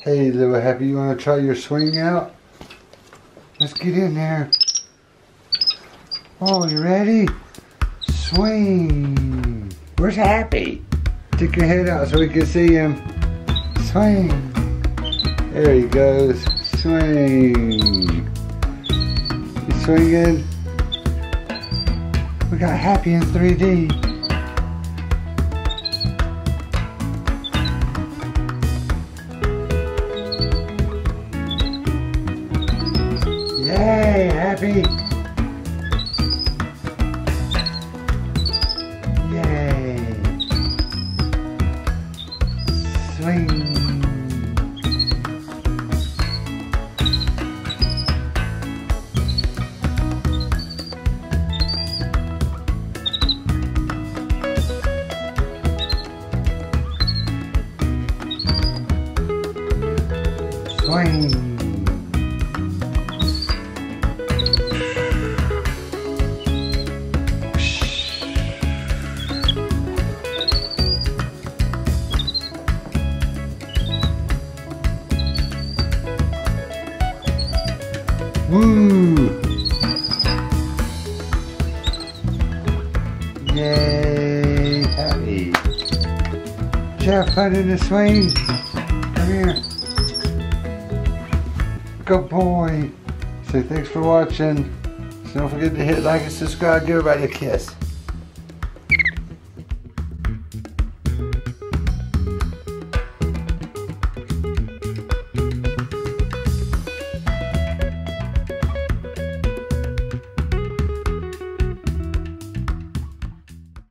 Hey, little Happy, you want to try your swing out? Let's get in there. Oh, you ready? Swing. Where's Happy? Stick your head out so we can see him. Swing. There he goes. Swing. He's swinging. We got Happy in 3D. Yay, Happy! Yay! Swing! Swing! Woo! Yay, Happy! Did you have fun in the swing? Come here. Good boy. Say thanks for watching. So don't forget to hit like and subscribe. Give everybody a kiss.